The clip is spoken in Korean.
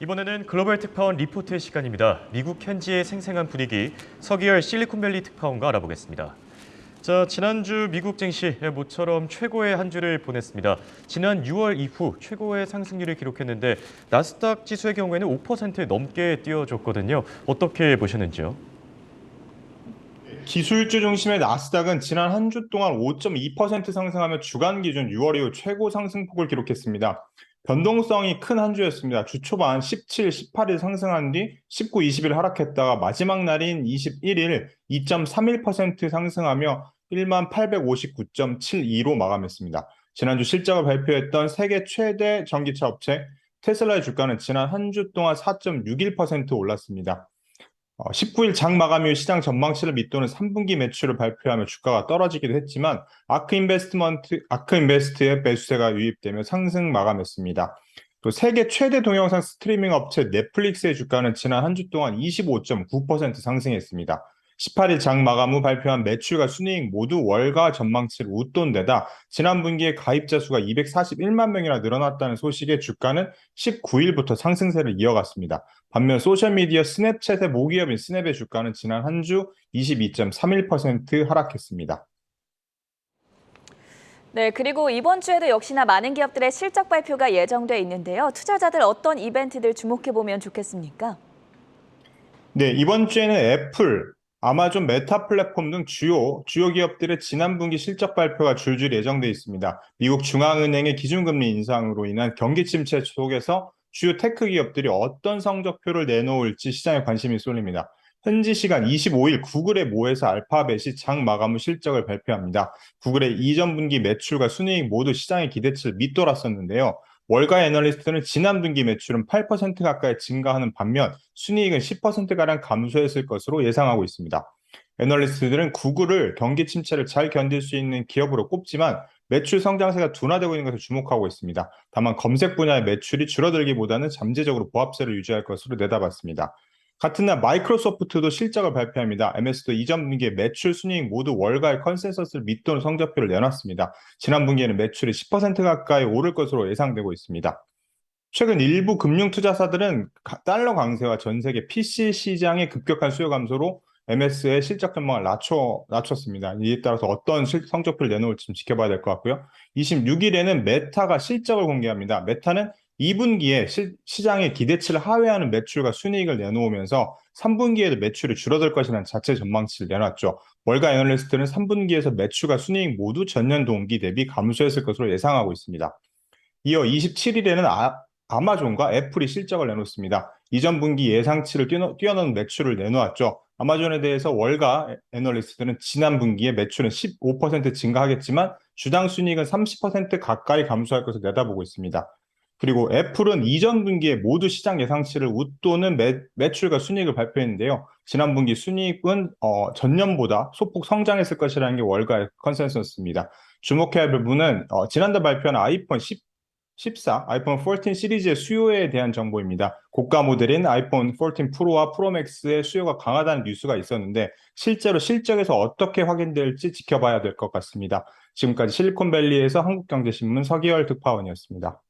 이번에는 글로벌 특파원 리포트의 시간입니다. 미국 현지의 생생한 분위기, 서기열 실리콘밸리 특파원과 알아보겠습니다. 자, 지난주 미국 증시 모처럼 최고의 한 주를 보냈습니다. 지난 6월 이후 최고의 상승률을 기록했는데 나스닥 지수의 경우에는 5% 넘게 뛰어줬거든요. 어떻게 보셨는지요? 기술주 중심의 나스닥은 지난 한 주 동안 5.2% 상승하며 주간 기준 6월 이후 최고 상승폭을 기록했습니다. 변동성이 큰 한 주였습니다. 주 초반 17, 18일 상승한 뒤 19, 20일 하락했다가 마지막 날인 21일 2.31% 상승하며 1859.72로 마감했습니다. 지난주 실적을 발표했던 세계 최대 전기차 업체 테슬라의 주가는 지난 한 주 동안 4.61% 올랐습니다. 19일 장 마감 이후 시장 전망치를 밑도는 3분기 매출을 발표하며 주가가 떨어지기도 했지만 아크인베스트의 매수세가 유입되며 상승 마감했습니다. 또 세계 최대 동영상 스트리밍 업체 넷플릭스의 주가는 지난 한 주 동안 25.9% 상승했습니다. 18일 장 마감 후 발표한 매출과 순이익 모두 월가 전망치를 웃돈 데다 지난 분기에 가입자 수가 241만 명이나 늘어났다는 소식에 주가는 19일부터 상승세를 이어갔습니다. 반면 소셜미디어 스냅챗의 모기업인 스냅의 주가는 지난 한 주 22.31% 하락했습니다. 네, 그리고 이번 주에도 역시나 많은 기업들의 실적 발표가 예정돼 있는데요. 투자자들 어떤 이벤트들 주목해보면 좋겠습니까? 네, 이번 주에는 애플, 아마존 메타 플랫폼 등 주요 기업들의 지난 분기 실적 발표가 줄줄이 예정돼 있습니다. 미국 중앙은행의 기준금리 인상으로 인한 경기 침체 속에서 주요 테크 기업들이 어떤 성적표를 내놓을지 시장에 관심이 쏠립니다. 현지 시간 25일 구글의 모회사 알파벳이 장 마감 후 실적을 발표합니다. 구글의 이전 분기 매출과 순이익 모두 시장의 기대치를 밑돌았었는데요. 월가 애널리스트는 지난 분기 매출은 8% 가까이 증가하는 반면 순이익은 10%가량 감소했을 것으로 예상하고 있습니다. 애널리스트들은 구글을 경기 침체를 잘 견딜 수 있는 기업으로 꼽지만 매출 성장세가 둔화되고 있는 것을 주목하고 있습니다. 다만 검색 분야의 매출이 줄어들기보다는 잠재적으로 보합세를 유지할 것으로 내다봤습니다. 같은 날 마이크로소프트도 실적을 발표합니다. MS도 이전 분기에 매출, 순이익 모두 월가의 컨센서스를 밑도는 성적표를 내놨습니다. 지난 분기에는 매출이 10% 가까이 오를 것으로 예상되고 있습니다. 최근 일부 금융투자사들은 달러 강세와 전 세계 PC 시장의 급격한 수요 감소로 MS의 실적 전망을 낮췄습니다. 이에 따라서 어떤 성적표를 내놓을지 좀 지켜봐야 될 것 같고요. 26일에는 메타가 실적을 공개합니다. 메타는 2분기에 시장의 기대치를 하회하는 매출과 순이익을 내놓으면서 3분기에도 매출이 줄어들 것이라는 자체 전망치를 내놨죠. 월가 애널리스트는 3분기에서 매출과 순이익 모두 전년 동기 대비 감소했을 것으로 예상하고 있습니다. 이어 27일에는 아마존과 애플이 실적을 내놓습니다. 이전 분기 예상치를 뛰어넘는 매출을 내놓았죠. 아마존에 대해서 월가 애널리스트는 지난 분기에 매출은 15% 증가하겠지만 주당 순이익은 30% 가까이 감소할 것을 내다보고 있습니다. 그리고 애플은 이전 분기에 모두 시장 예상치를 웃도는 매출과 순이익을 발표했는데요. 지난 분기 순이익은 전년보다 소폭 성장했을 것이라는 게 월가의 컨센서스입니다. 주목해야 할 부분은 지난달 발표한 아이폰 14, 아이폰 14 시리즈의 수요에 대한 정보입니다. 고가 모델인 아이폰 14 프로와 프로맥스의 수요가 강하다는 뉴스가 있었는데 실제로 실적에서 어떻게 확인될지 지켜봐야 될 것 같습니다. 지금까지 실리콘밸리에서 한국경제신문 서기열 특파원이었습니다.